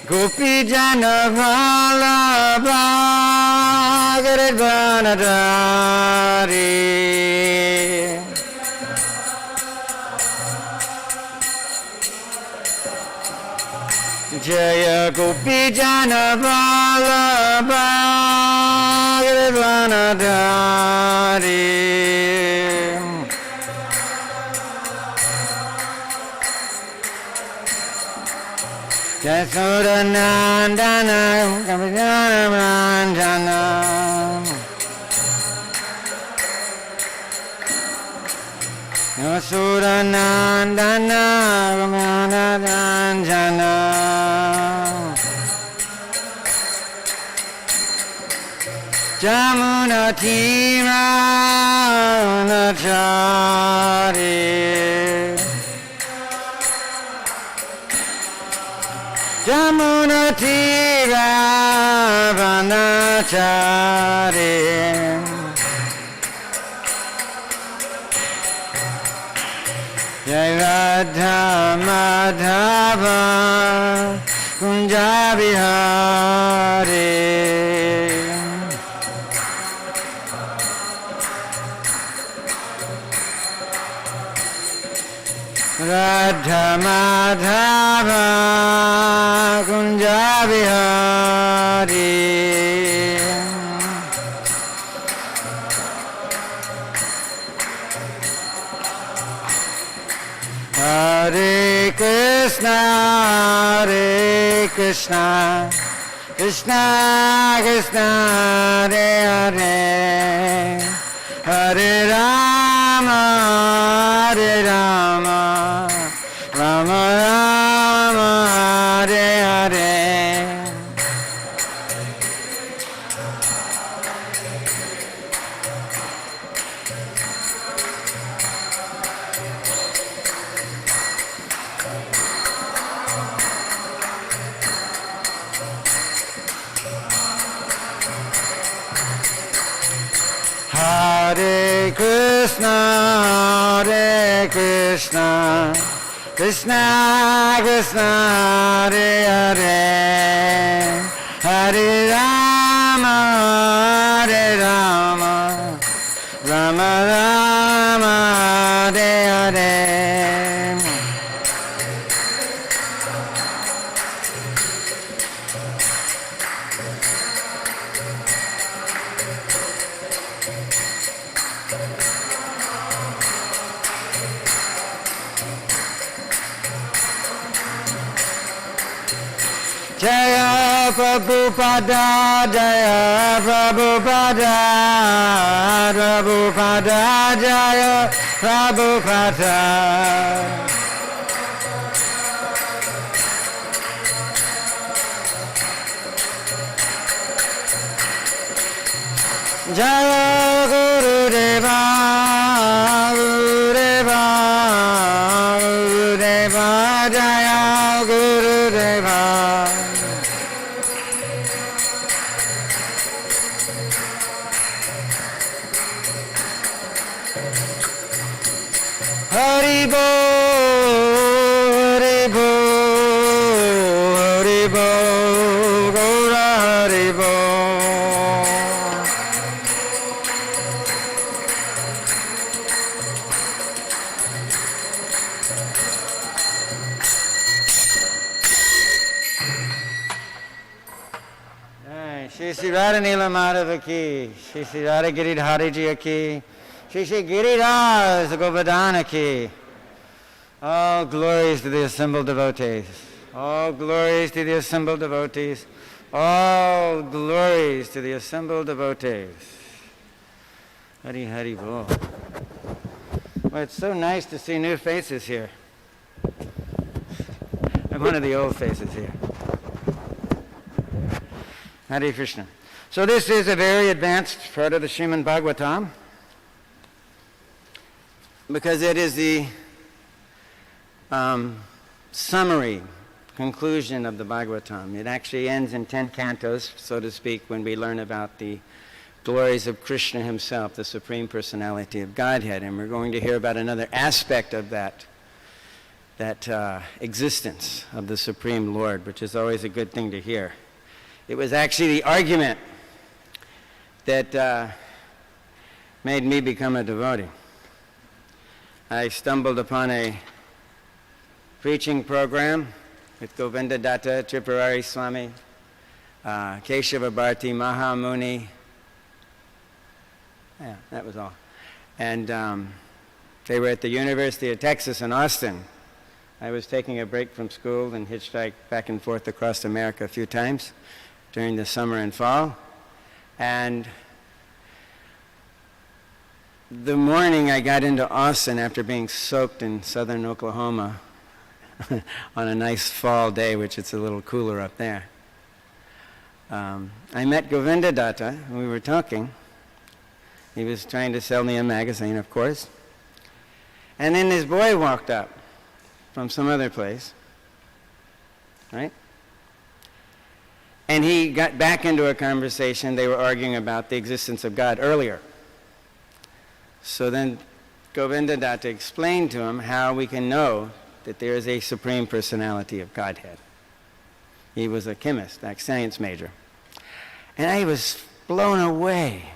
Gopi Jana Vallabha Giridvanadari Jaya Gopi Jana Vallabha Giridvanadari Yasudanandana Kapijanamandana Yasudanandana Kapijanamandana Jamuna Tima Nachari Jamuna Tira Vanachari Jai Radha Madhava Kunjabihari Radha Madhava Kunjabihari Hare Krishna Krishna Krishna Hare Hare Hare Rama Hare Rama Rama Rama Hare Hare Hare Krishna Krishna Krishna Hare Hare Hare Rama Hare Rama Rama Rama Hare Hare Jaya Prabhupada, Jaya Prabhupada, Prabhupada, Jaya Prabhupada. Jaya Gurudeva, Gurudeva, Gurudeva, Jaya Gurudeva. Haribo, Haribo, Haribo, Gaura Haribo. Shri Sri Radha Nila Madhava ki, Shri Sri Radha Giridhari Ji ki, Shri Shri Giriraj Govardhana ki. All glories to the assembled devotees. All glories to the assembled devotees. All glories to the assembled devotees. Hari Hari Bol. Well, it's so nice to see new faces here. I'm one of the old faces here. Hare Krishna. So this is a very advanced part of the Srimad Bhagavatam because it is the summary, conclusion of the Bhagavatam. It actually ends in 10 cantos, so to speak, when we learn about the glories of Krishna himself, the Supreme Personality of Godhead. And we're going to hear about another aspect of that that existence of the Supreme Lord, which is always a good thing to hear. It was actually the argument that made me become a devotee. I stumbled upon a preaching program with Govinda Datta, Tripurari Swami, Keshava Bharati, Mahamuni. Yeah, that was all. And they were at the University of Texas in Austin. I was taking a break from school and hitchhiked back and forth across America a few times during the summer and fall. And the morning I got into Austin after being soaked in southern Oklahoma on a nice fall day, which it's a little cooler up there. I met Govinda Datta, and we were talking. He was trying to sell me a magazine, of course. And then this boy walked up from some other place, right? And he got back into a conversation. They were arguing about the existence of God earlier. So then Govinda Datta explained to him how we can know that there is a Supreme Personality of Godhead. He was a chemist, a science major. And I was blown away.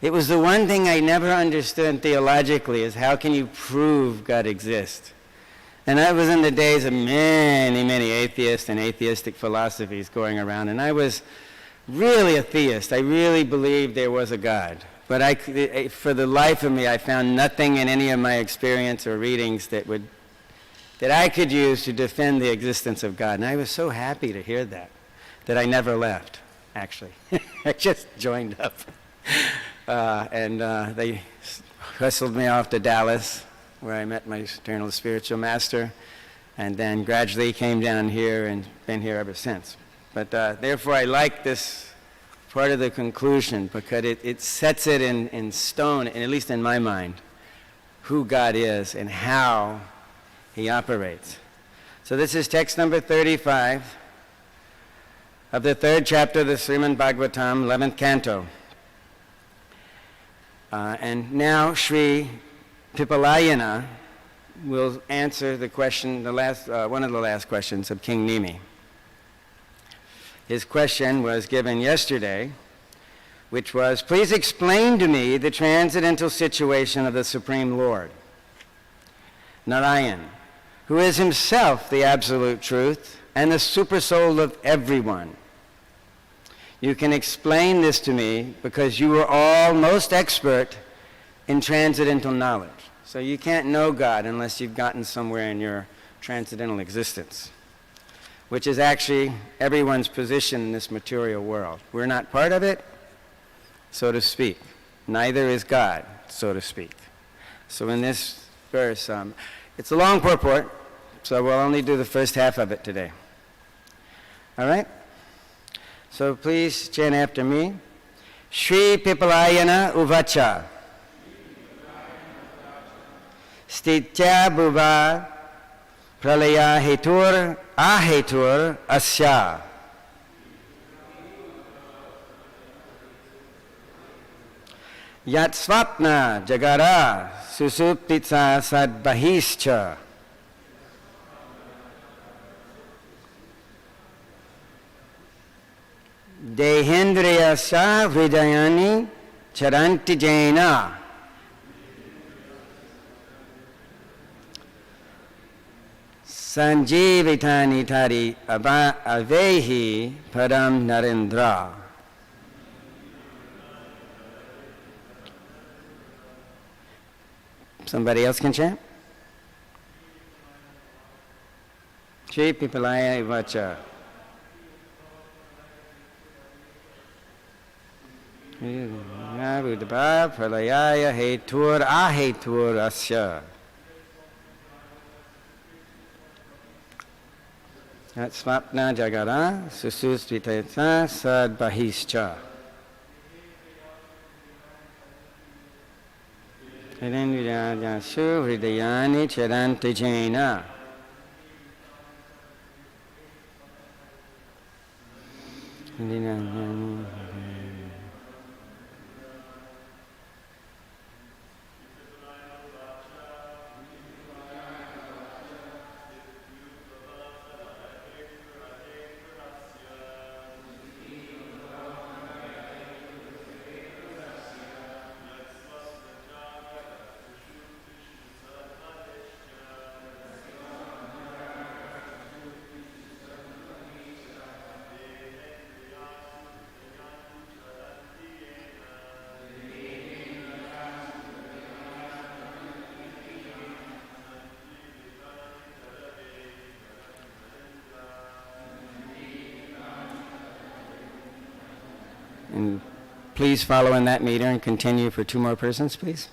It was the one thing I never understood theologically, is how can you prove God exists? And that was in the days of many, many atheists and atheistic philosophies going around. And I was really a theist. I really believed there was a God. But for the life of me, I found nothing in any of my experience or readings that I could use to defend the existence of God. And I was so happy to hear that I never left, actually. I just joined up. And they hustled me off to Dallas, where I met my eternal spiritual master, and then gradually came down here and been here ever since. But therefore, I like this part of the conclusion, because it sets it in stone, and at least in my mind, who God is and how he operates. So this is text number 35 of the 3rd chapter of the Srimad Bhagavatam, 11th canto. And now Sri Pipalayana will answer the question, one of the last questions of King Nimi. His question was given yesterday, which was, please explain to me the transcendental situation of the Supreme Lord, Narayan, who is himself the absolute truth and the supersoul of everyone. You can explain this to me because you are all most expert in transcendental knowledge. So you can't know God unless you've gotten somewhere in your transcendental existence, which is actually everyone's position in this material world. We're not part of it, so to speak. Neither is God, so to speak. So in this verse, it's a long purport, so we'll only do the first half of it today. All right? So please chant after me. Shri Pipalayana Uvacha. Stitya Bhuva Pralaya Hetur Ahetur Asya. Yat Swapna Jagara Susuptitsa Sadbahischa. Dehendriya sa hridayani charanti jaina. Sanjivitani tari avehi param narendra. Somebody else can chant? Shri Pipalaya Vacha. Nabudabha pralayaya hetur ahetur asya. At swapna jagara susustriteta sadbahischa. Hidanvidyashu hridayani charanti jaina. And please follow in that meter and continue for 2 more persons, please.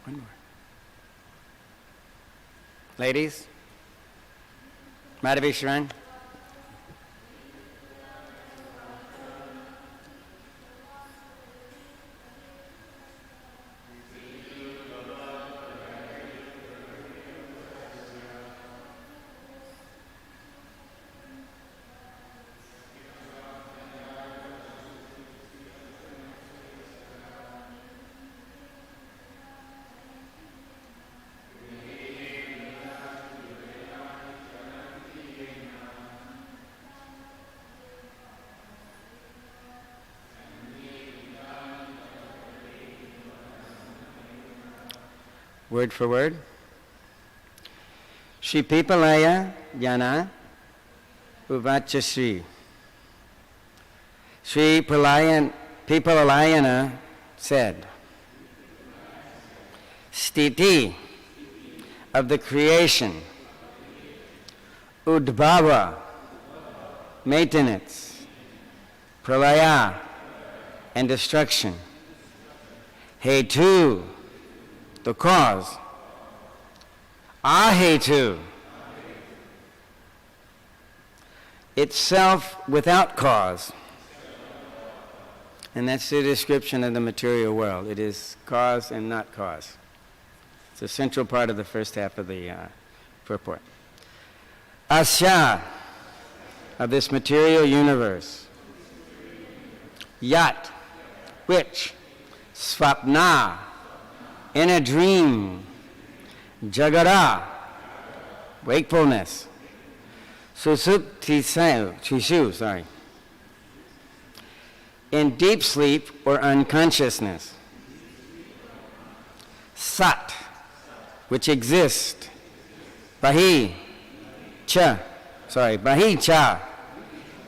One more. Ladies, Madhavi Sharan. Word for word. Shri Pipalaya Yana Uvachasri. Shri Pipalayana said, Stiti of the creation, Udbhava, maintenance, Pralaya, and destruction, Hetu, the cause, Ahetu, itself without cause. And that's the description of the material world. It is cause and not cause. It's a central part of the first half of the purport. Asya, of this material universe. Yat, which, Svapna, in a dream, Jagara, wakefulness, Susuptishu, in deep sleep or unconsciousness, Sat, which exists, Bahi cha,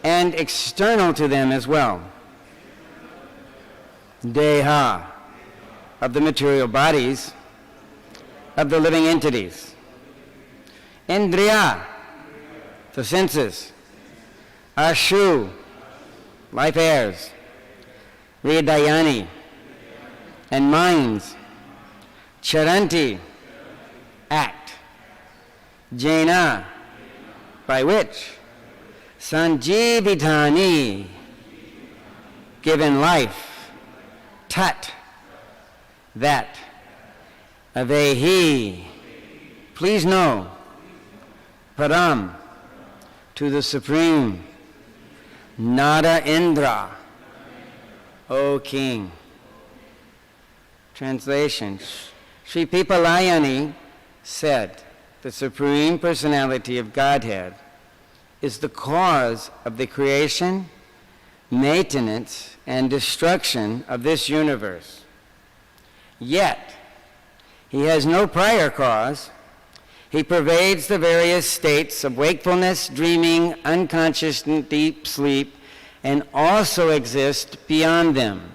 and external to them as well, Deha, of the material bodies, of the living entities. Indriya, the senses. Ashu, life airs. Hridayani, and minds. Charanti, act. Jaina, by which. Sanjivitani, given life. Tat, that. Avehi, please know, Param, to the Supreme, Nara Indra, O King. Translation, Sri Pipalayani said, the Supreme Personality of Godhead is the cause of the creation, maintenance, and destruction of this universe. Yet, he has no prior cause. He pervades the various states of wakefulness, dreaming, unconscious, and deep sleep, and also exists beyond them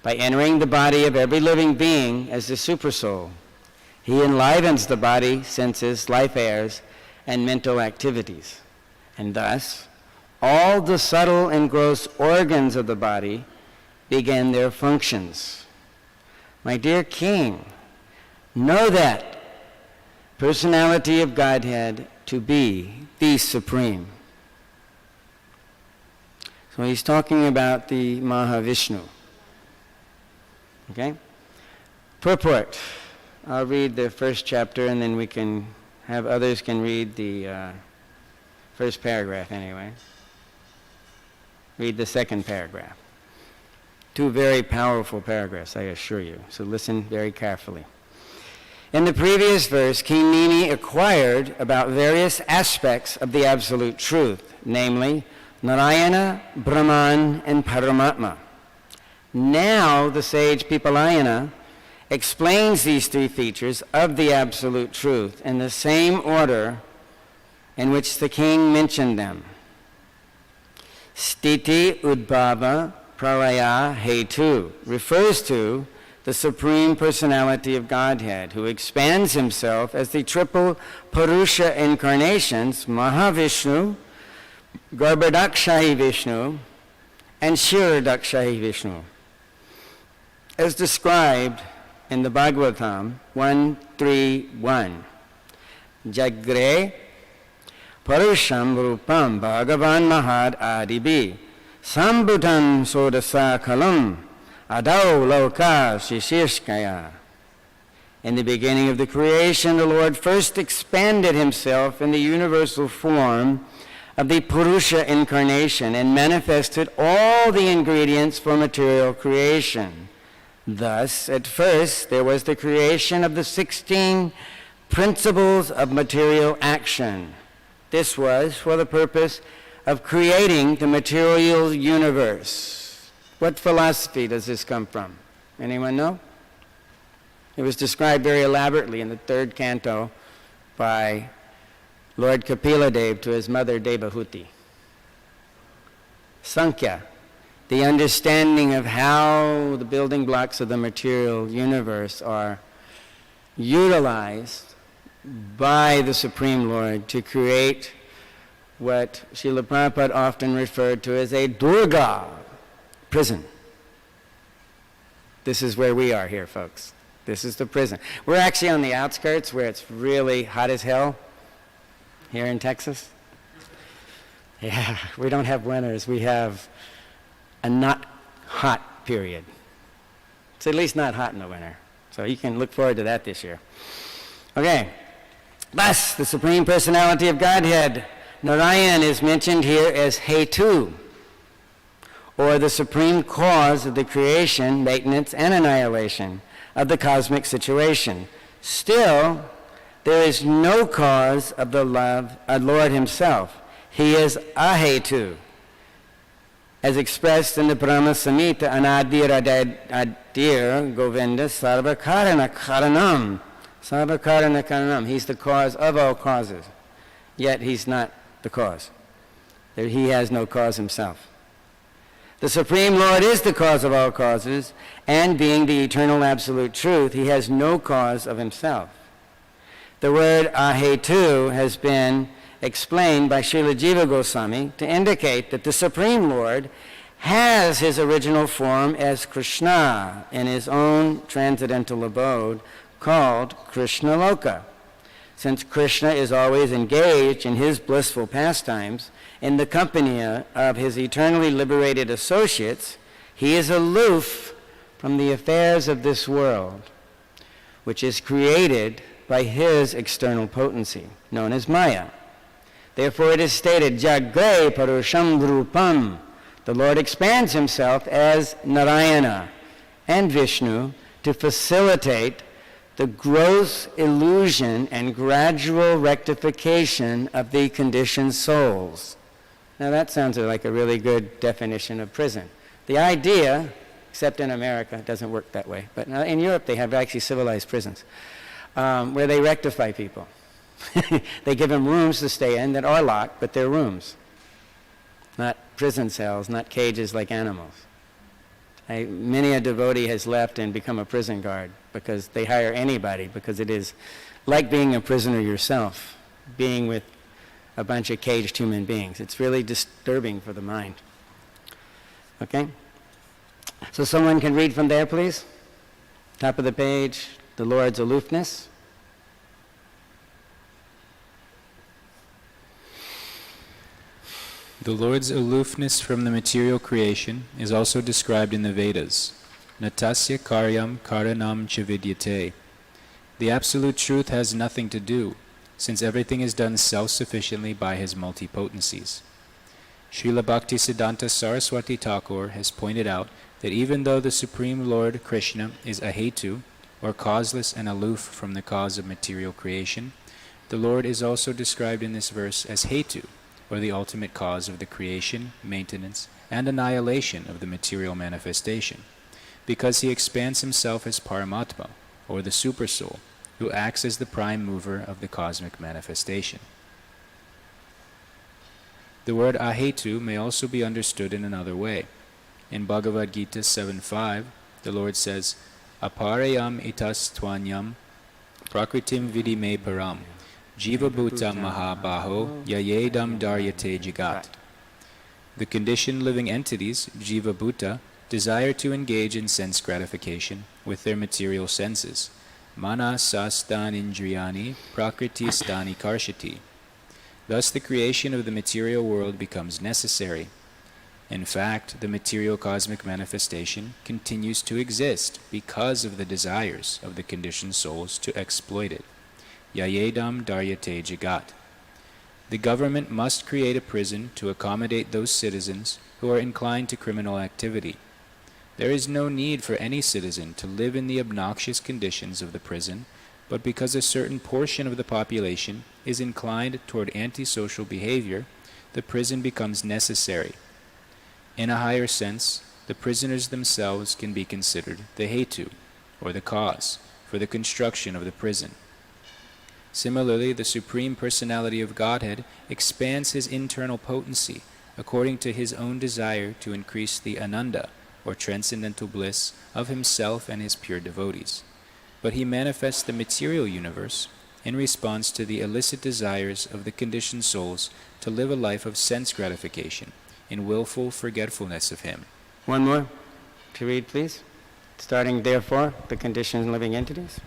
by entering the body of every living being as the supersoul. He enlivens the body, senses, life airs, and mental activities. And thus, all the subtle and gross organs of the body begin their functions. My dear King, know that personality of Godhead to be the Supreme. So he's talking about the Mahavishnu. Okay? Purport. I'll read the first chapter and then we can have others can read the first paragraph anyway. read the second paragraph. Two very powerful paragraphs, I assure you. So listen very carefully. In the previous verse, King Nini inquired about various aspects of the absolute truth, namely Narayana, Brahman, and Paramatma. Now the sage Pipalayana explains these three features of the absolute truth in the same order in which the king mentioned them. Stiti Udbhava Pralaya Hetu refers to the Supreme Personality of Godhead, who expands himself as the triple Purusha incarnations, Mahavishnu, Garbhadakshayi Vishnu, and Shiradakshayi Vishnu, as described in the Bhagavatam 1.3.1. Jagre Parusham Rupam Bhagavan Mahad Adibi Sambhutam Sodasa Kalam Adau Loka Shishishkaya. In the beginning of the creation, the Lord first expanded himself in the universal form of the Purusha incarnation and manifested all the ingredients for material creation. Thus, at first, there was the creation of the 16 principles of material action. This was for the purpose of creating the material universe. What philosophy does this come from? Anyone know? It was described very elaborately in the third canto by Lord Kapila to his mother Devahuti. Sankhya, the understanding of how the building blocks of the material universe are utilized by the Supreme Lord to create what Srila Prabhupada often referred to as a Durga prison. This is where we are here, folks. This is the prison. We're actually on the outskirts where it's really hot as hell here in Texas. Yeah, we don't have winters. We have a not hot period. It's at least not hot in the winter. So you can look forward to that this year. Okay. Thus, the Supreme Personality of Godhead, Narayan, is mentioned here as Hetu, or the supreme cause of the creation, maintenance, and annihilation of the cosmic situation. Still, there is no cause of the Lord himself. He is Ahetu, as expressed in the Brahma Samhita, Anadir Adir Govinda Sarva Karana Karanam. Sarva Karana Karanam. He's the cause of all causes, yet he's not the cause. He has no cause himself. The Supreme Lord is the cause of all causes, and being the eternal absolute truth, he has no cause of himself. The word Ahetu has been explained by Srila Jiva Goswami to indicate that the Supreme Lord has his original form as Krishna in his own transcendental abode called Krishna Loka. Since Krishna is always engaged in his blissful pastimes in the company of his eternally liberated associates, he is aloof from the affairs of this world, which is created by his external potency, known as Maya. Therefore it is stated, Jagre Parusham Rupam. The Lord expands himself as Narayana and Vishnu to facilitate the gross illusion and gradual rectification of the conditioned souls. Now that sounds like a really good definition of prison. The idea, except in America, it doesn't work that way, but in Europe they have actually civilized prisons where they rectify people. They give them rooms to stay in that are locked, but they're rooms, not prison cells, not cages like animals. Many a devotee has left and become a prison guard because they hire anybody, because it is like being a prisoner yourself, being with a bunch of caged human beings. It's really disturbing for the mind. Okay? So someone can read from there, please. Top of the page, the Lord's aloofness. The Lord's aloofness from the material creation is also described in the Vedas. Natasya karyam karanam chavidyate. The absolute truth has nothing to do, since everything is done self-sufficiently by his multipotencies. Srila Bhaktisiddhanta Saraswati Thakur has pointed out that even though the Supreme Lord Krishna is ahetu, or causeless and aloof from the cause of material creation, the Lord is also described in this verse as hetu, or the ultimate cause of the creation, maintenance, and annihilation of the material manifestation, because he expands himself as Paramatma, or the Supersoul, who acts as the prime mover of the cosmic manifestation. The word ahetu may also be understood in another way. In Bhagavad Gita 7.5, the Lord says, Aparayam itas twanyam prakritim vidime param jiva bhuta mahabaho yayedam daryate jagat. The conditioned living entities, jiva bhuta, desire to engage in sense gratification with their material senses. Mana sastan indriyani prakriti stani karshati. Thus the creation of the material world becomes necessary. In fact, the material cosmic manifestation continues to exist because of the desires of the conditioned souls to exploit it. Yayedam daryate jagat. The government must create a prison to accommodate those citizens who are inclined to criminal activity. There is no need for any citizen to live in the obnoxious conditions of the prison, but because a certain portion of the population is inclined toward antisocial behavior, the prison becomes necessary. In a higher sense, the prisoners themselves can be considered the hetu, or the cause, for the construction of the prison. Similarly, the Supreme Personality of Godhead expands his internal potency according to his own desire to increase the ananda, or transcendental bliss, of himself and his pure devotees. But he manifests the material universe in response to the illicit desires of the conditioned souls to live a life of sense gratification in willful forgetfulness of him. One more to read, please. Starting, therefore, the conditioned living entities.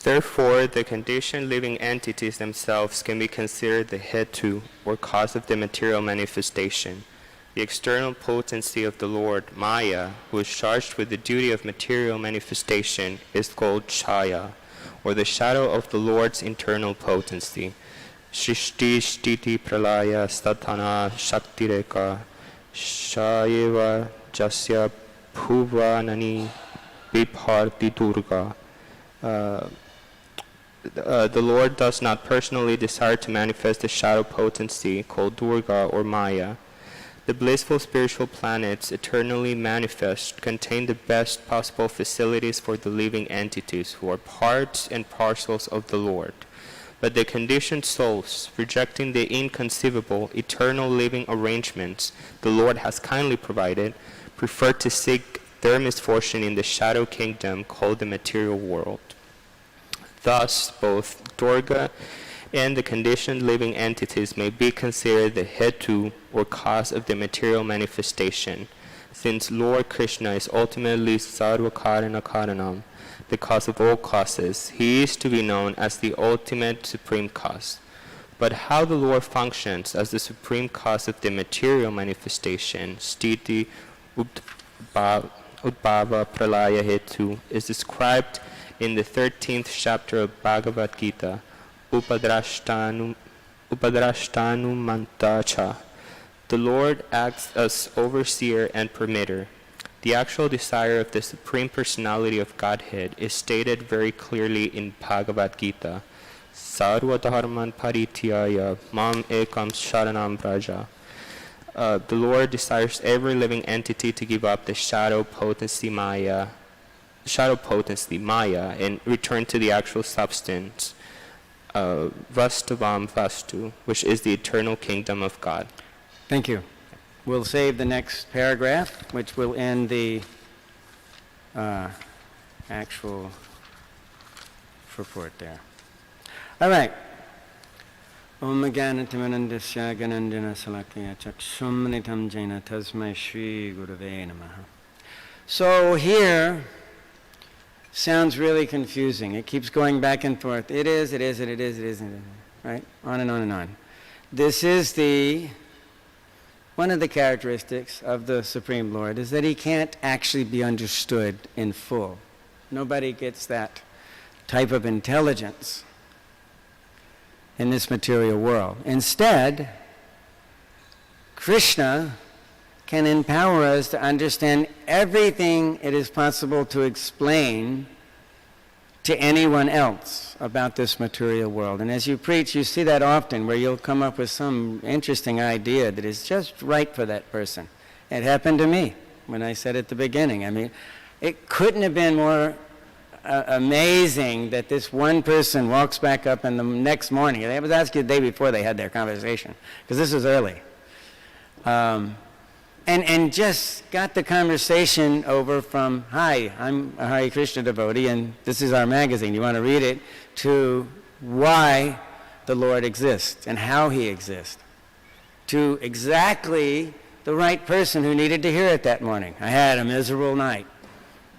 Therefore, the conditioned living entities themselves can be considered the hetu, or cause of the material manifestation. The external potency of the Lord, Maya, who is charged with the duty of material manifestation, is called Chaya, or the shadow of the Lord's internal potency. Shrishti Shtiti Pralaya Statana Shaktireka Shayeva Jasya Bhuvanani Bipharti Durga. The Lord does not personally desire to manifest the shadow potency called Durga or Maya. The blissful spiritual planets, eternally manifest, contain the best possible facilities for the living entities who are parts and parcels of the Lord. But the conditioned souls, rejecting the inconceivable, eternal living arrangements the Lord has kindly provided, prefer to seek their misfortune in the shadow kingdom called the material world. Thus, both Durga and the conditioned living entities may be considered the hetu, or cause of the material manifestation, since Lord Krishna is ultimately sarva karana karanam, the cause of all causes. He is to be known as the ultimate supreme cause. But how the Lord functions as the supreme cause of the material manifestation, sthiti udbhava pralaya hetu, is described in the 13th chapter of Bhagavad Gita, Upadrashtanu Mantacha. The Lord acts as overseer and permitter. The actual desire of the Supreme Personality of Godhead is stated very clearly in Bhagavad Gita. Sarva dharman parityaya mam ekam sharanam braja. The Lord desires every living entity to give up the shadow potency Maya, and return to the actual substance, Vastavam Vastu, which is the eternal kingdom of God. Thank you. We'll save the next paragraph, which will end the actual purport there. All right. Om Ganatimanandasya Ganandina Salakya Chakshumnitam Jaina Tasmai Shri Gurave Namaha. So here sounds really confusing. It keeps going back and forth. It is, right? On and on and on. This is one of the characteristics of the Supreme Lord, is that he can't actually be understood in full. Nobody gets that type of intelligence in this material world. Instead, Krishna can empower us to understand everything it is possible to explain to anyone else about this material world. And as you preach, you see that often, where you'll come up with some interesting idea that is just right for that person. It happened to me when I said at the beginning. I mean, it couldn't have been more amazing that this one person walks back up in the next morning. It was actually the day before they had their conversation, because this was early. And just got the conversation over from, hi, I'm a Hare Krishna devotee, and this is our magazine. You want to read it? To why the Lord exists and how he exists. To exactly the right person who needed to hear it that morning. I had a miserable night.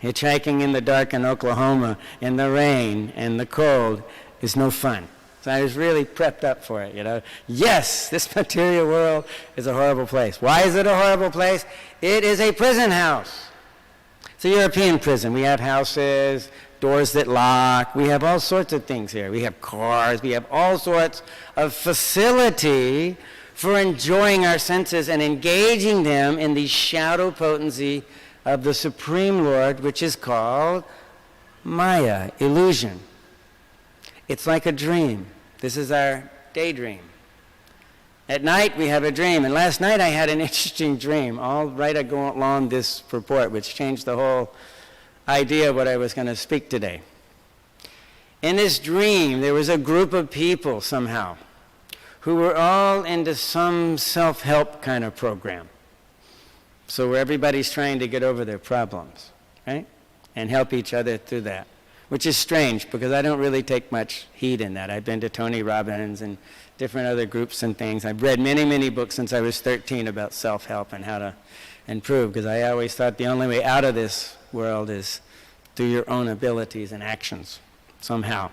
Hitchhiking in the dark in Oklahoma, in the rain and the cold, is no fun. So I was really prepped up for it, you know. Yes, this material world is a horrible place. Why is it a horrible place? It is a prison house. It's a European prison. We have houses, doors that lock. We have all sorts of things here. We have cars. We have all sorts of facility for enjoying our senses and engaging them in the shadow potency of the Supreme Lord, which is called Maya, illusion. It's like a dream. This is our daydream. At night, we have a dream. And last night, I had an interesting dream, all right along this purport, which changed the whole idea of what I was going to speak today. In this dream, there was a group of people somehow who were all into some self-help kind of program. So where everybody's trying to get over their problems, right? And help each other through that. Which is strange, because I don't really take much heed in that. I've been to Tony Robbins and different other groups and things. I've read many, many books since I was 13 about self-help and how to improve, because I always thought the only way out of this world is through your own abilities and actions, somehow.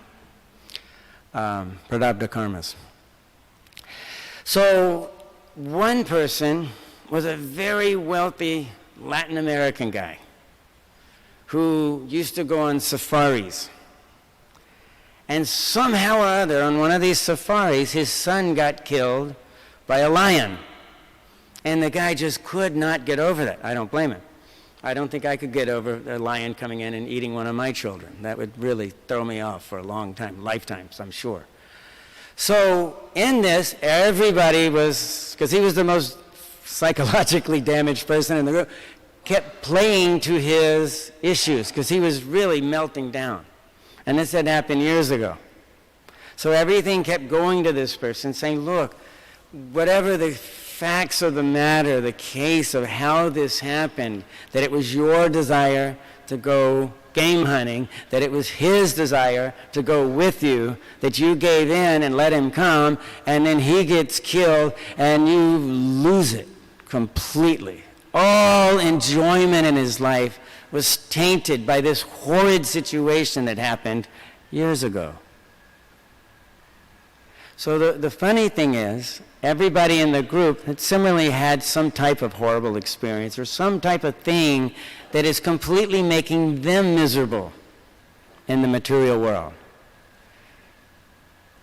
Prarabdha karmas. So one person was a very wealthy Latin American guy who used to go on safaris. And somehow or other, on one of these safaris, his son got killed by a lion. And the guy just could not get over that. I don't blame him. I don't think I could get over a lion coming in and eating one of my children. That would really throw me off for a long time, lifetimes, I'm sure. So in this, everybody was, because he was the most psychologically damaged person in the room, kept playing to his issues, because he was really melting down. And this had happened years ago. So everything kept going to this person, saying, look, whatever the facts of the matter, the case of how this happened, that it was your desire to go game hunting, that it was his desire to go with you, that you gave in and let him come, and then he gets killed, and you lose it completely. All enjoyment in his life was tainted by this horrid situation that happened years ago. So the funny thing is, everybody in the group had similarly had some type of horrible experience or some type of thing that is completely making them miserable in the material world.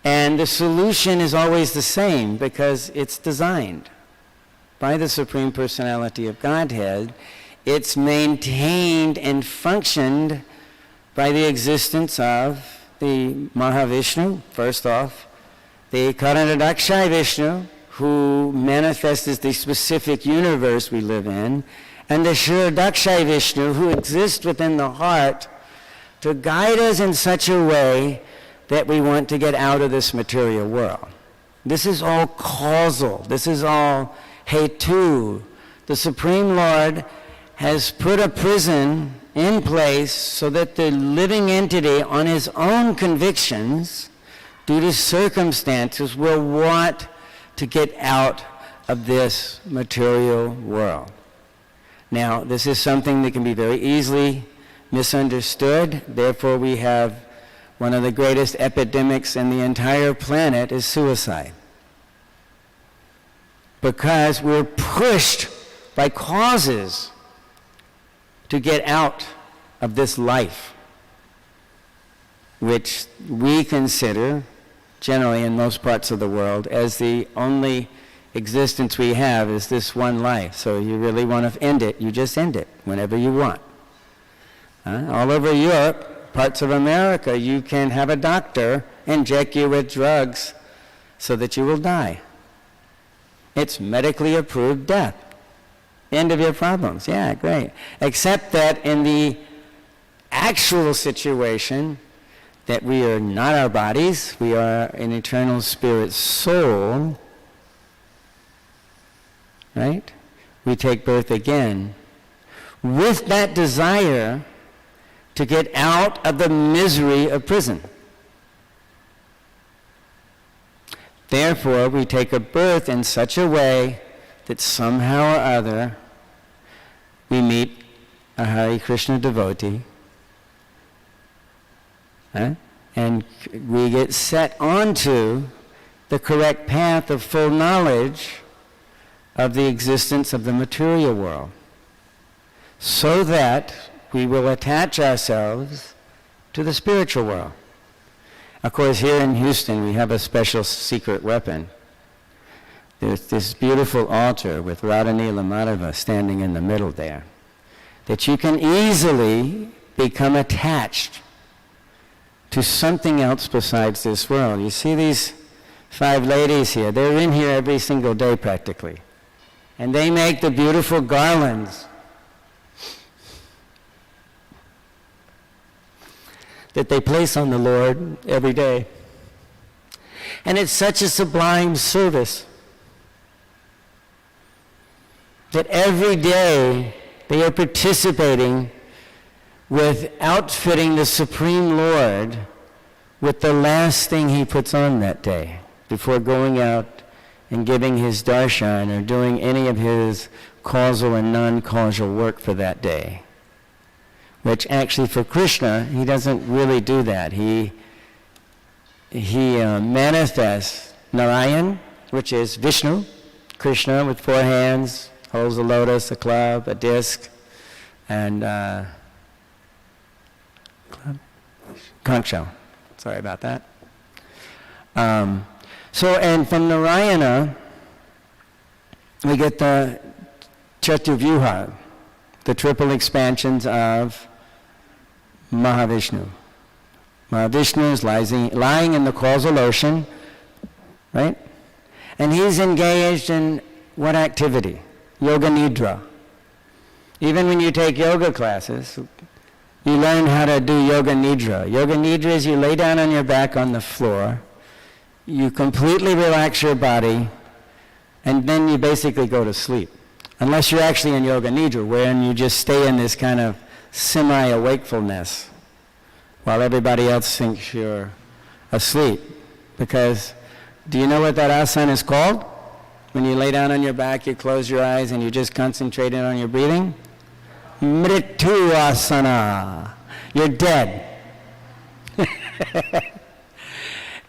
And the solution is always the same, because it's designed by the Supreme Personality of Godhead. It's maintained and functioned by the existence of the Mahavishnu, first off, the Karanadakshay Vishnu, who manifests as the specific universe we live in, and the Shiradakshay Vishnu, who exists within the heart to guide us in such a way that we want to get out of this material world. This is all causal. This is all Hetu. The Supreme Lord has put a prison in place so that the living entity, on his own convictions, due to circumstances, will want to get out of this material world. Now, this is something that can be very easily misunderstood. Therefore, we have one of the greatest epidemics in the entire planet is suicide. Because we're pushed by causes to get out of this life, which we consider, generally in most parts of the world, as the only existence we have is this one life. So you really want to end it, you just end it whenever you want. All over Europe, parts of America, you can have a doctor inject you with drugs so that you will die. It's medically approved death. End of your problems. Yeah, great. Except that in the actual situation, that we are not our bodies, we are an eternal spirit soul, right? We take birth again with that desire to get out of the misery of prison. Therefore, we take a birth in such a way that somehow or other we meet a Hare Krishna devotee, and we get set onto the correct path of full knowledge of the existence of the material world, so that we will attach ourselves to the spiritual world. Of course, here in Houston, we have a special secret weapon. There's this beautiful altar with Radha Nila Madhava standing in the middle there, that you can easily become attached to something else besides this world. You see these 5 ladies here, they're in here every single day practically. And they make the beautiful garlands that they place on the Lord every day. And it's such a sublime service that every day they are participating with outfitting the Supreme Lord with the last thing he puts on that day before going out and giving his darshan or doing any of his causal and non-causal work for that day. Which actually for Krishna, he doesn't really do that. He manifests Narayan, which is Vishnu, Krishna with 4 hands, holds a lotus, a club, a disc, and conch shell. Sorry about that. And from Narayana, we get the Chaturvyuha, the triple expansions of Mahavishnu. Mahavishnu is lying in the causal ocean, right? And he's engaged in what activity? Yoga Nidra. Even when you take yoga classes, you learn how to do Yoga Nidra. Yoga Nidra is you lay down on your back on the floor, you completely relax your body, and then you basically go to sleep. Unless you're actually in Yoga Nidra, wherein you just stay in this kind of semi-awakefulness while everybody else thinks you're asleep. Because, do you know what that asana is called? When you lay down on your back, you close your eyes, and you just concentrate on your breathing? Mritu asana. You're dead.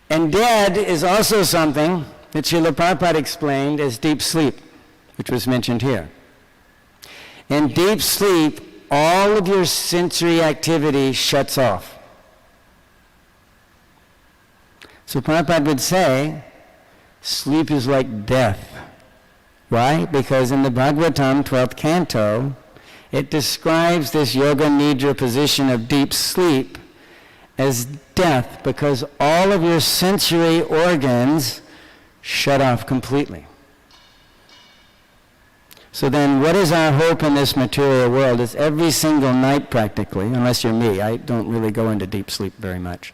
And dead is also something that Srila Prabhupada explained as deep sleep, which was mentioned here. In deep sleep, all of your sensory activity shuts off. So Prabhupada would say, sleep is like death. Why? Because in the Bhagavatam 12th canto, it describes this Yoga Nidra position of deep sleep as death, because all of your sensory organs shut off completely. So then what is our hope in this material world? It's every single night practically, unless you're me. I don't really go into deep sleep very much.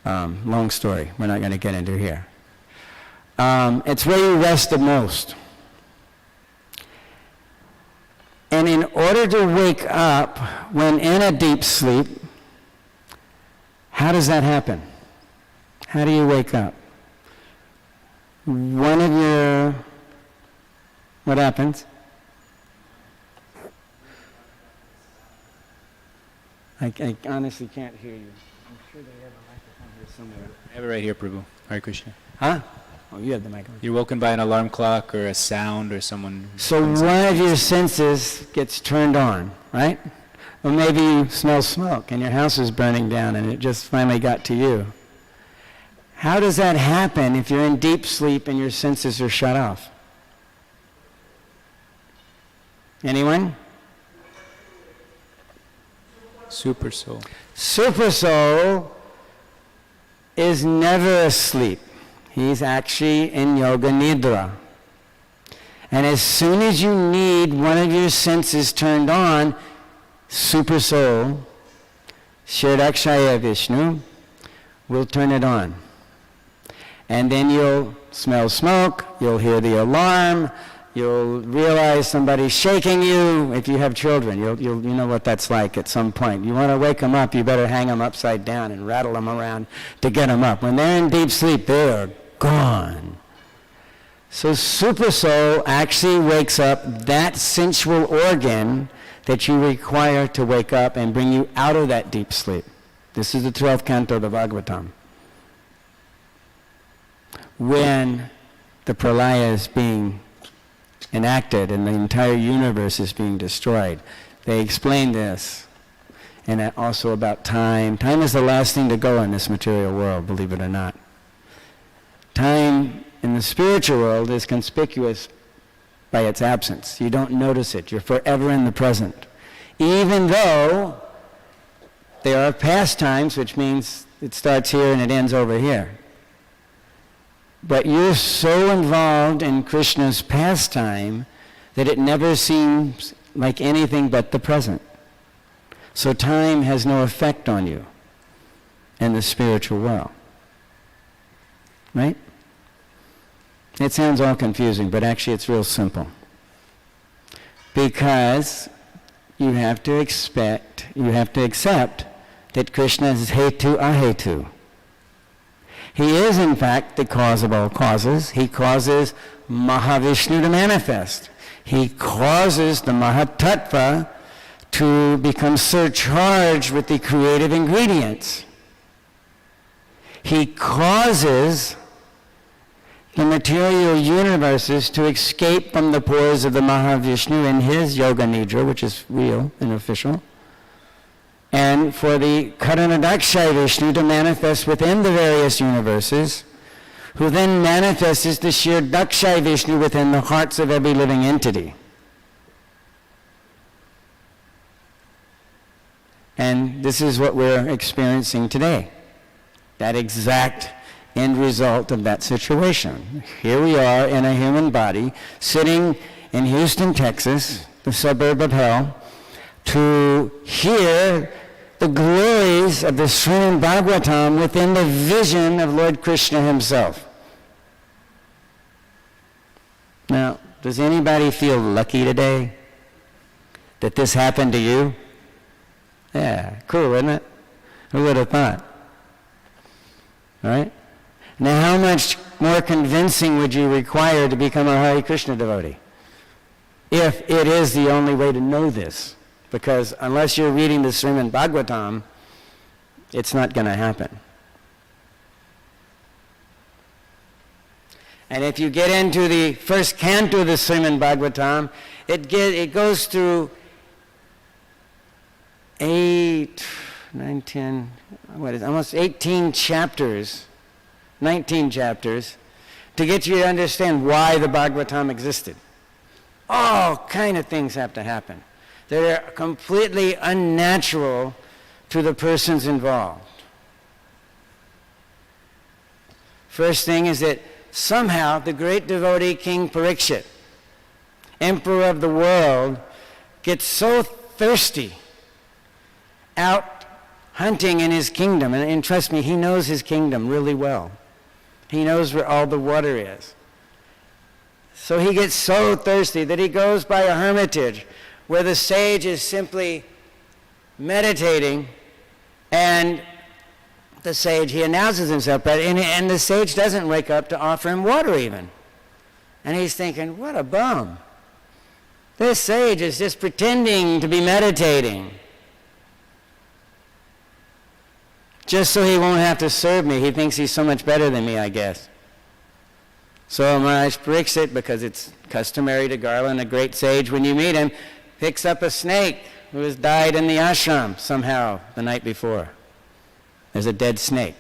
Long story. We're not going to get into here. It's where you rest the most. And in order to wake up when in a deep sleep, how does that happen? How do you wake up? What happens? I honestly can't hear you. I'm sure they have a microphone here somewhere. I have it right here, Prabhu. Hare Krishna. Huh? Oh, you have the microphone. You're woken by an alarm clock or a sound or someone. So one of your senses gets turned on, right? Or maybe you smell smoke and your house is burning down and it just finally got to you. How does that happen if you're in deep sleep and your senses are shut off? Anyone? Super soul. Super soul is never asleep. He's actually in yoga nidra. And as soon as you need one of your senses turned on, super soul, Shirdakshaya Vishnu, will turn it on. And then you'll smell smoke, you'll hear the alarm, you'll realize somebody's shaking you. If you have children, you know what that's like at some point. You want to wake them up, you better hang them upside down and rattle them around to get them up. When they're in deep sleep, they're gone. So super soul actually wakes up that sensual organ that you require to wake up and bring you out of that deep sleep. This is the 12th canto of the Bhagavatam. When the pralaya is being enacted and the entire universe is being destroyed, they explain this. And also about time. Time is the last thing to go in this material world, believe it or not. Time in the spiritual world is conspicuous by its absence. You don't notice it. You're forever in the present. Even though there are pastimes, which means it starts here and it ends over here. But you're so involved in Krishna's pastime that it never seems like anything but the present. So time has no effect on you in the spiritual world. Right? It sounds all confusing, but actually it's real simple. Because you have to accept that Krishna is hetu ahetu. He is, in fact, the cause of all causes. He causes Mahavishnu to manifest. He causes the Mahatattva to become surcharged with the creative ingredients. He causes the material universes to escape from the pores of the Mahavishnu in his yoga nidra, which is real and official, and for the Karanadakshay Vishnu to manifest within the various universes, who then manifests as the sheer Dakshay Vishnu within the hearts of every living entity. And this is what we're experiencing today, that exact end result of that situation. Here we are in a human body, sitting in Houston, Texas, the suburb of hell, to hear the glories of the Srimad Bhagavatam within the vision of Lord Krishna himself. Now, does anybody feel lucky today that this happened to you? Yeah, cool, isn't it? Who would have thought? All right? Now, how much more convincing would you require to become a Hare Krishna devotee? If it is the only way to know this. Because unless you're reading the Srimad Bhagavatam, it's not going to happen. And if you get into the first canto of the Srimad Bhagavatam, it goes through almost 18 chapters, 19 chapters, to get you to understand why the Bhagavatam existed. All kind of things have to happen that are completely unnatural to the persons involved. First thing is that somehow the great devotee King Parikshit, emperor of the world, gets so thirsty out hunting in his kingdom, and trust me, he knows his kingdom really well. He knows where all the water is. So he gets so thirsty that he goes by a hermitage where the sage is simply meditating, and the sage, he announces himself, and the sage doesn't wake up to offer him water even. And he's thinking, what a bum. This sage is just pretending to be meditating, just so he won't have to serve me. He thinks he's so much better than me, I guess. So Maharaj Parikshit, because it's customary to garland a great sage when you meet him, picks up a snake who has died in the ashram somehow the night before. There's a dead snake.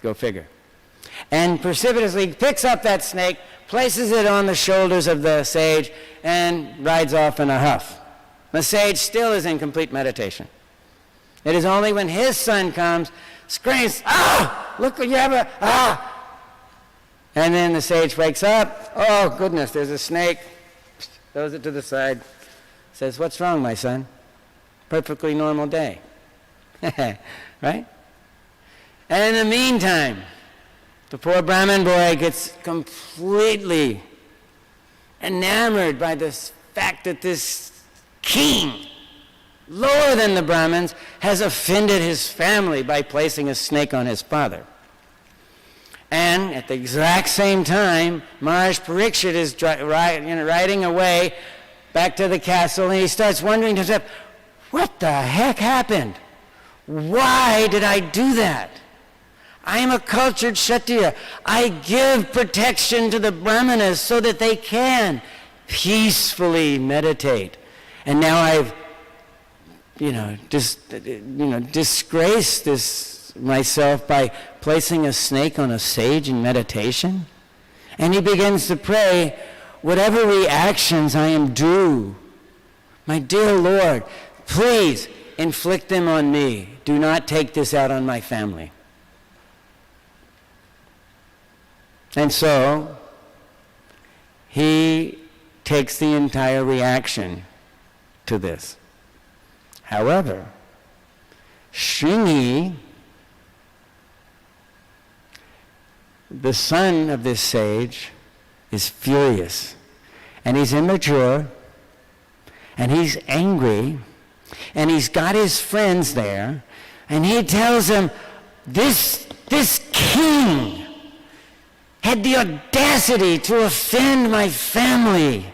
Go figure. and precipitously picks up that snake, places it on the shoulders of the sage, and rides off in a huff. The sage still is in complete meditation. It is only when his son comes, screams, "Ah! Look what you have a, ah!" And then the sage wakes up. "Oh, goodness, there's a snake." Throws it to the side. Says, "What's wrong, my son? Perfectly normal day." Right? And in the meantime, the poor Brahmin boy gets completely enamored by the fact that this king, lower than the Brahmins, has offended his family by placing a snake on his father. And at the exact same time, Maharaj Parikshit is riding away back to the castle, and he starts wondering to himself, what the heck happened? Why did I do that? I am a cultured Kshatriya. I give protection to the Brahmanas so that they can peacefully meditate. And now I've, disgraced myself by placing a snake on a sage in meditation. And he begins to pray, whatever reactions I am due, my dear Lord, please inflict them on me. Do not take this out on my family. And so, he takes the entire reaction to this. However, Shringi, the son of this sage, is furious. And he's immature, and he's angry, and he's got his friends there, and he tells them, this king had the audacity to offend my family.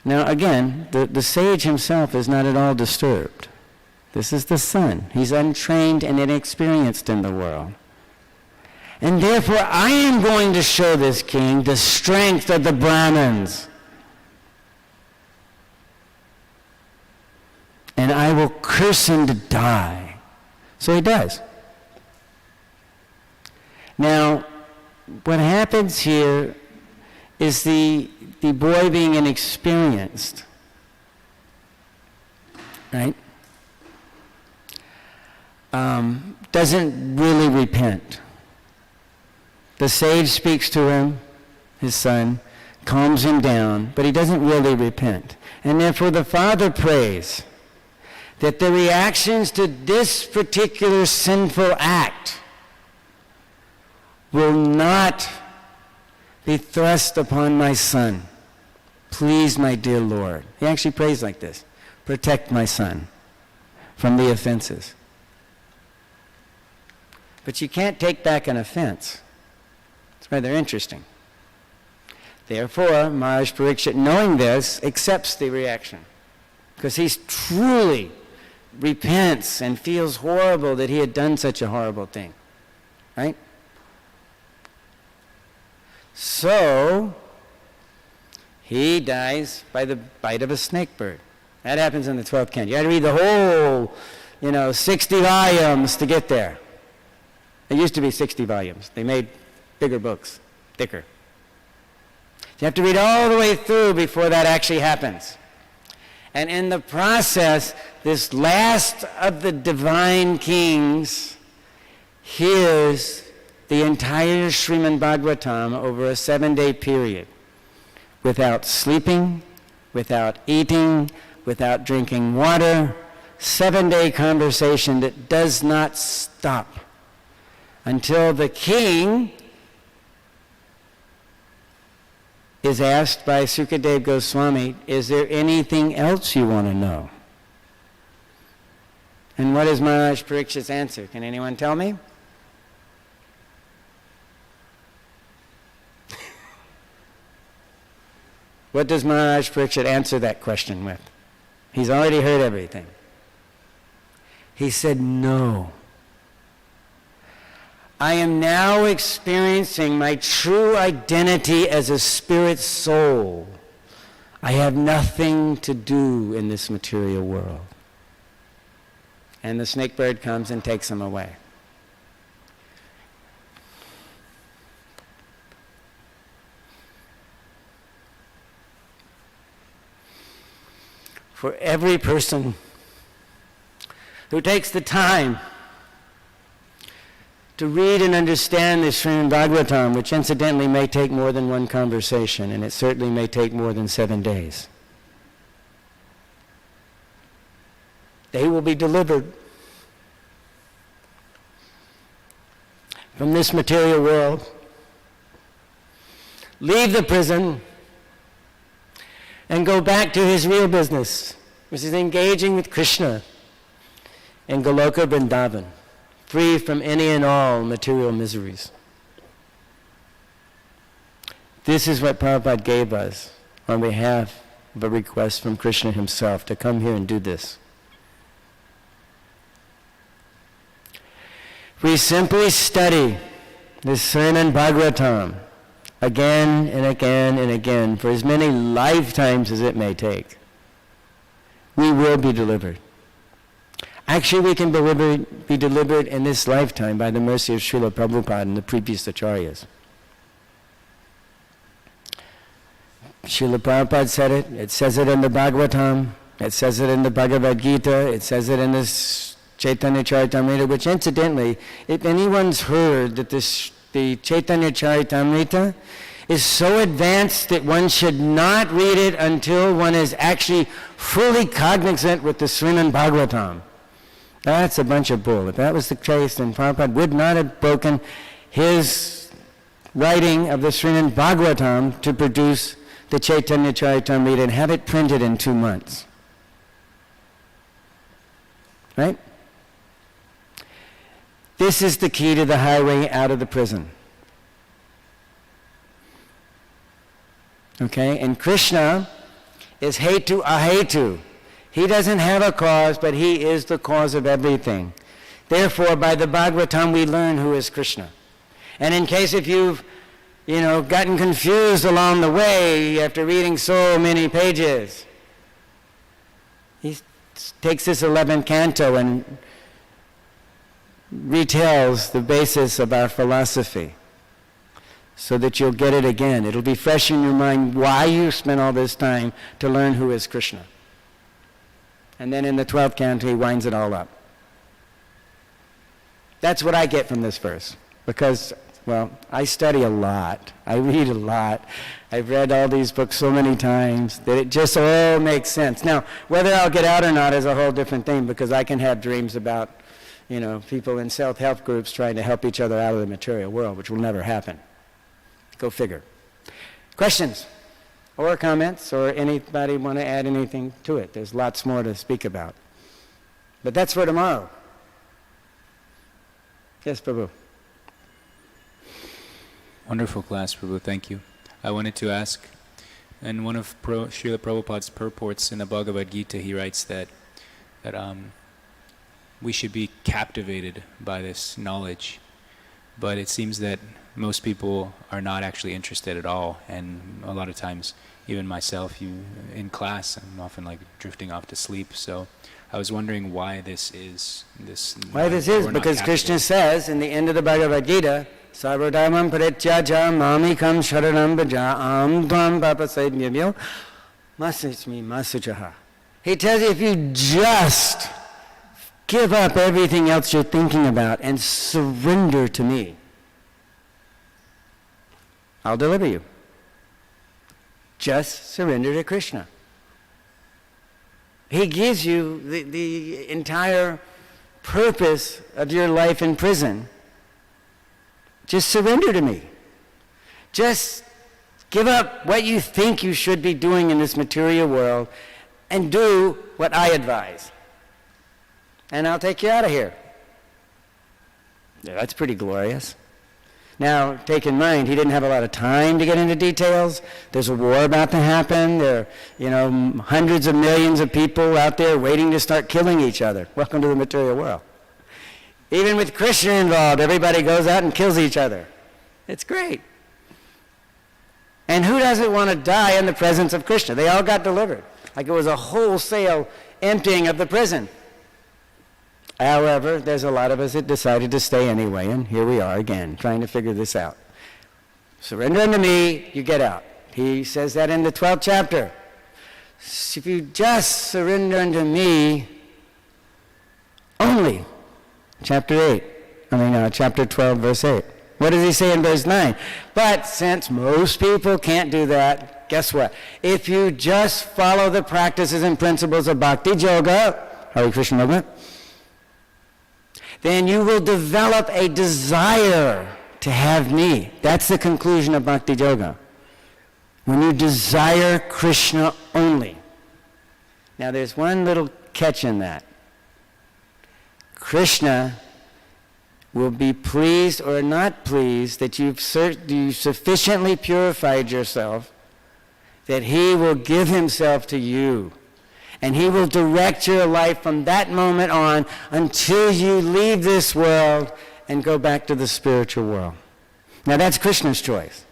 Now again, the sage himself is not at all disturbed. This is the son. He's untrained and inexperienced in the world. And therefore I am going to show this king the strength of the Brahmins. And I will curse him to die. So he does. Now, what happens here is the boy being inexperienced, right, doesn't really repent. The sage speaks to him, his son, calms him down, but he doesn't really repent. And therefore the father prays that the reactions to this particular sinful act will not be thrust upon my son. Please, my dear Lord. He actually prays like this. Protect my son from the offenses. But you can't take back an offense. It's rather interesting. Therefore, Maharaj Parikshit, knowing this, accepts the reaction. Because he truly repents and feels horrible that he had done such a horrible thing. Right? So, he dies by the bite of a snake bird. That happens in the 12th canto. You had to read the whole, 60 volumes to get there. It used to be 60 volumes. They made bigger books, thicker. You have to read all the way through before that actually happens. And in the process, this last of the divine kings hears the entire Srimad Bhagavatam over a 7-day period, without sleeping, without eating, without drinking water, 7-day conversation that does not stop until the king is asked by Sukadev Goswami, is there anything else you want to know? And what is Maharaj Parikshit's answer? Can anyone tell me? What does Maharaj Parikshit answer that question with? He's already heard everything. He said, no. I am now experiencing my true identity as a spirit soul. I have nothing to do in this material world. And the snake bird comes and takes him away. for every person who takes the time to read and understand the Srimad Bhagavatam, which incidentally may take more than one conversation, and it certainly may take more than 7 days. They will be delivered from this material world, leave the prison, and go back to his real business, which is engaging with Krishna in Goloka Vrindavan, free from any and all material miseries. This is what Prabhupada gave us on behalf of a request from Krishna himself to come here and do this. We simply study this Srimad Bhagavatam again and again and again for as many lifetimes as it may take. We will be delivered. Actually, we can be delivered in this lifetime by the mercy of Srila Prabhupada and the previous acharyas. Srila Prabhupada said it. It says it in the Bhagavatam. It says it in the Bhagavad Gita. It says it in this Chaitanya Charitamrita, which incidentally, if anyone's heard that the Chaitanya Charitamrita is so advanced that one should not read it until one is actually fully cognizant with the Srimad Bhagavatam, that's a bunch of bull. If that was the case, then Prabhupada would not have broken his writing of the Srimad Bhagavatam to produce the Chaitanya Charitamrita and have it printed in 2 months. Right? This is the key to the highway out of the prison. Okay? And Krishna is hetu ahetu. He doesn't have a cause, but he is the cause of everything. Therefore, by the Bhagavatam, we learn who is Krishna. And in case if you've, gotten confused along the way after reading so many pages, he takes this 11th canto and retells the basis of our philosophy so that you'll get it again. It'll be fresh in your mind why you spent all this time to learn who is Krishna. And then in the 12th canto, he winds it all up. That's what I get from this verse. Because, I study a lot. I read a lot. I've read all these books so many times that it just all makes sense. Now, whether I'll get out or not is a whole different thing, because I can have dreams about, people in self-help groups trying to help each other out of the material world, which will never happen. Go figure. Questions? Or comments, or anybody want to add anything to it? There's lots more to speak about. But that's for tomorrow. Yes, Prabhu. Wonderful class, Prabhu. Thank you. I wanted to ask, in one of Srila Prabhupada's purports in the Bhagavad Gita, he writes that we should be captivated by this knowledge. But it seems that most people are not actually interested at all, and a lot of times, even myself, in class, I'm often drifting off to sleep. So I was wondering why this is. Why this is? Because Krishna says in the end of the Bhagavad Gita, Sarvadharmam parityaja mamikam sharanam bhaja am tvam papasaidnyavyo masachmi masuchaha. He tells you if you just give up everything else you're thinking about and surrender to me, I'll deliver you. Just surrender to Krishna. He gives you the entire purpose of your life in prison. Just surrender to me. Just give up what you think you should be doing in this material world and do what I advise. And I'll take you out of here. Yeah, that's pretty glorious. Now, take in mind, he didn't have a lot of time to get into details. There's a war about to happen. There are, hundreds of millions of people out there waiting to start killing each other. Welcome to the material world. Even with Krishna involved, everybody goes out and kills each other. It's great. And who doesn't want to die in the presence of Krishna? They all got delivered. Like it was a wholesale emptying of the prison. However, there's a lot of us that decided to stay anyway, and here we are again, trying to figure this out. Surrender unto me, you get out. He says that in the 12th chapter. if you just surrender unto me only. Chapter 12, verse 8. What does he say in verse 9? But since most people can't do that, guess what? If you just follow the practices and principles of Bhakti Yoga, Hare Krishna Yoga, then you will develop a desire to have me. That's the conclusion of Bhakti Yoga. When you desire Krishna only. Now there's one little catch in that. Krishna will be pleased or not pleased that you've sufficiently purified yourself that he will give himself to you. And he will direct your life from that moment on until you leave this world and go back to the spiritual world. Now that's Krishna's choice.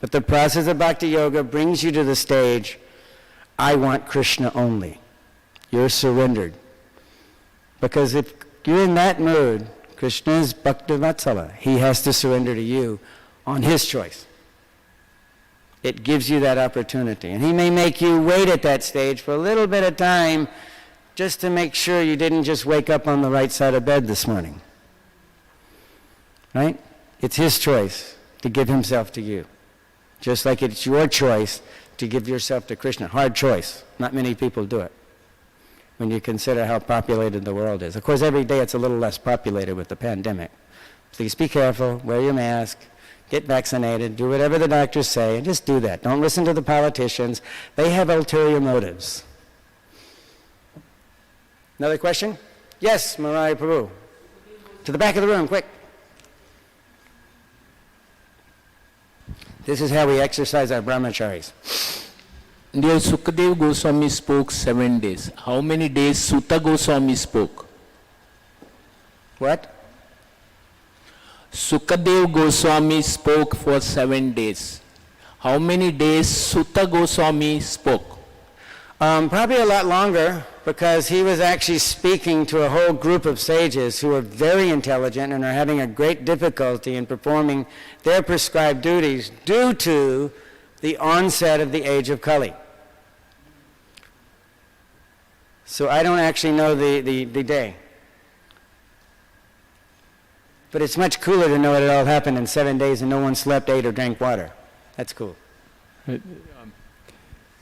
But the process of Bhakti Yoga brings you to the stage, I want Krishna only. You're surrendered. Because if you're in that mood, Krishna is Bhaktivatsala. He has to surrender to you on his choice. It gives you that opportunity. And he may make you wait at that stage for a little bit of time just to make sure you didn't just wake up on the right side of bed this morning. Right? It's his choice to give himself to you. Just like it's your choice to give yourself to Krishna. Hard choice. Not many people do it when you consider how populated the world is. Of course, every day it's a little less populated with the pandemic. Please be careful, wear your mask, get vaccinated, do whatever the doctors say, and just do that. Don't listen to the politicians. They have ulterior motives. Another question? Yes, Marai Prabhu. To the back of the room, quick. This is how we exercise our brahmacharis. Dear Sukadev Goswami spoke 7 days. How many days Sutta Goswami spoke? What? Sukadev Goswami spoke for 7 days. How many days Sutta Goswami spoke? Probably a lot longer, because he was actually speaking to a whole group of sages who are very intelligent and are having a great difficulty in performing their prescribed duties due to the onset of the age of Kali. So I don't actually know the day. But it's much cooler to know it all happened in 7 days and no one slept, ate, or drank water. That's cool. Right.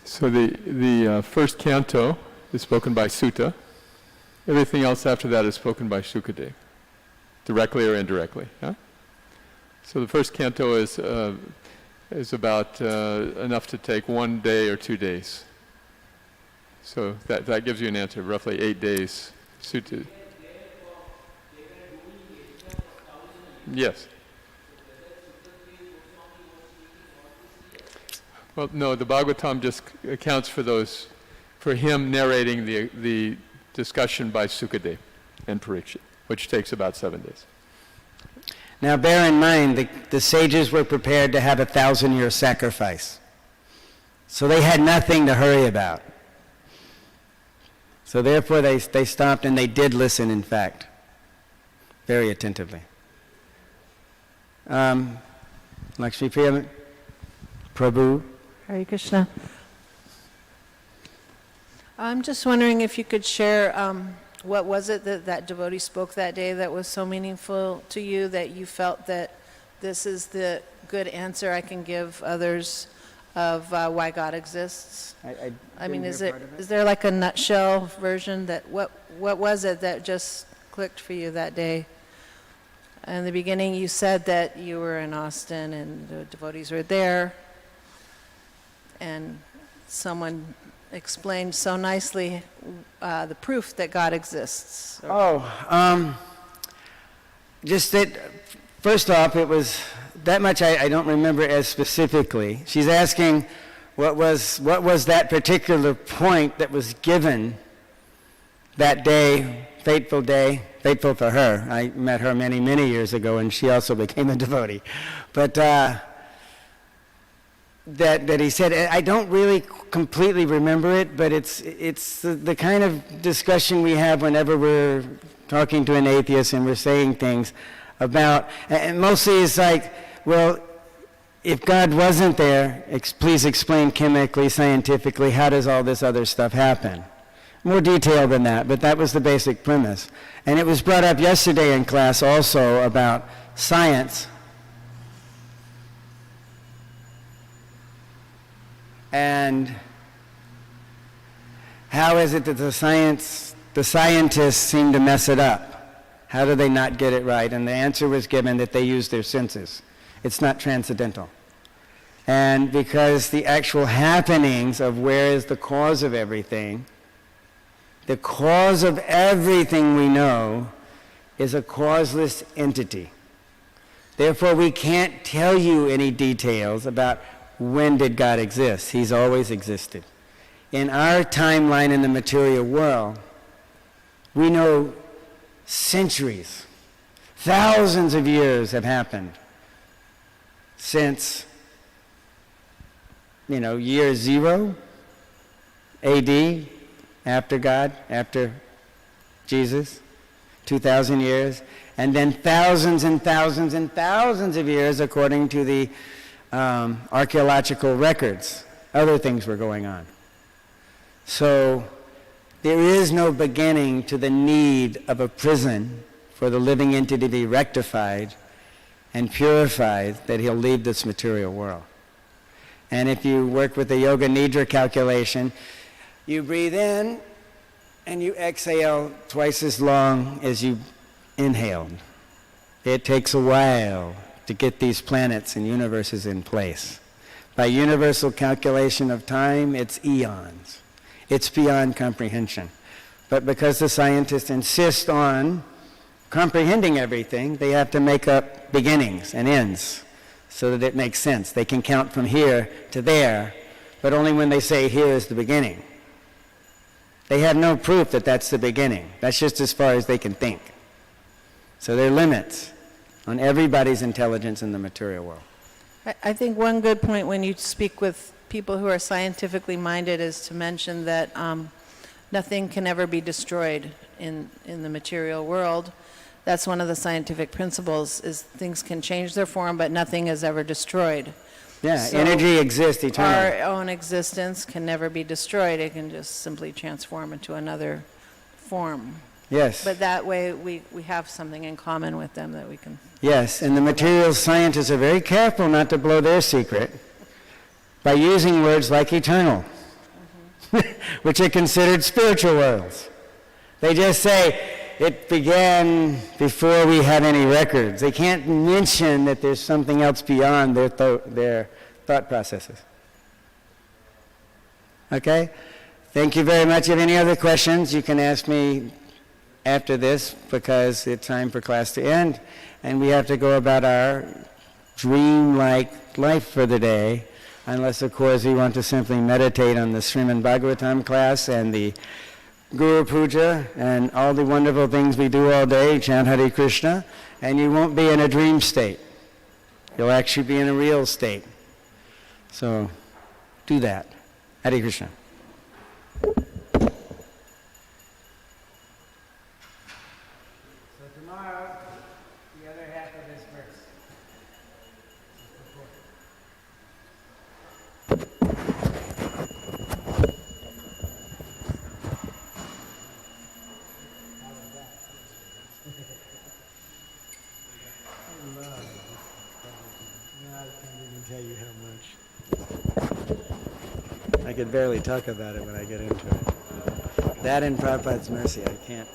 So the first canto is spoken by Sutta. Everything else after that is spoken by Sukadev, directly or indirectly. Yeah? So the first canto is about enough to take 1 day or 2 days. So that gives you an answer, roughly 8 days. Sutta. Yes. Well, no, the Bhagavatam just accounts for those, for him narrating the discussion by Sukadev and Parikshit, which takes about 7 days. Now bear in mind, the sages were prepared to have a 1,000-year sacrifice. So they had nothing to hurry about. So therefore they stopped and they did listen, in fact, very attentively. Lakshmi Priya Prabhu. Hare Krishna. I'm just wondering if you could share what was it that devotee spoke that day that was so meaningful to you that you felt that this is the good answer I can give others of why God exists? I mean, is there like a nutshell version that what was it that just clicked for you that day? In the beginning, you said that you were in Austin and the devotees were there, and someone explained so nicely the proof that God exists. Just that, first off, it was that much I don't remember as specifically. She's asking what was that particular point that was given that day, fateful for her. I met her many, many years ago, and she also became a devotee. But that he said, I don't really completely remember it, but it's the kind of discussion we have whenever we're talking to an atheist and we're saying things about, and mostly it's like, well, if God wasn't there, please explain chemically, scientifically, how does all this other stuff happen? More detailed than that, but that was the basic premise. And it was brought up yesterday in class also about science. And how is it that the scientists seem to mess it up? How do they not get it right? And the answer was given that they use their senses. It's not transcendental. And because the actual happenings of where is the cause of everything, the cause of everything we know is a causeless entity. Therefore, we can't tell you any details about when did God exist. He's always existed. In our timeline in the material world, we know centuries, thousands of years have happened since, year 0 AD, after God, after Jesus, 2,000 years, and then thousands and thousands and thousands of years according to the archaeological records. Other things were going on. So there is no beginning to the need of a prison for the living entity to be rectified and purified that he'll leave this material world. And if you work with the Yoga Nidra calculation, you breathe in and you exhale twice as long as you inhaled. It takes a while to get these planets and universes in place. By universal calculation of time, it's eons. It's beyond comprehension. But because the scientists insist on comprehending everything, they have to make up beginnings and ends so that it makes sense. They can count from here to there, but only when they say here is the beginning. They have no proof that that's the beginning. That's just as far as they can think. So there are limits on everybody's intelligence in the material world. I think one good point when you speak with people who are scientifically minded is to mention that nothing can ever be destroyed in the material world. That's one of the scientific principles, is things can change their form, but nothing is ever destroyed. Yeah, So energy exists eternally. our own existence can never be destroyed. It can just simply transform into another form. Yes. But that way we have something in common with them that we can. Yes, and the material scientists are very careful not to blow their secret by using words like eternal, which are considered spiritual words. They just say it began before we had any records. They can't mention that there's something else beyond their thought processes. Okay? Thank you very much. If you have any other questions, you can ask me after this, because it's time for class to end, and we have to go about our dream-like life for the day, unless, of course, we want to simply meditate on the Srimad Bhagavatam class and the Guru Puja and all the wonderful things we do all day, chant Hare Krishna, and you won't be in a dream state. You'll actually be in a real state. So do that. Hare Krishna. I could barely talk about it when I get into it. That and Prabhupada's mercy, I can't.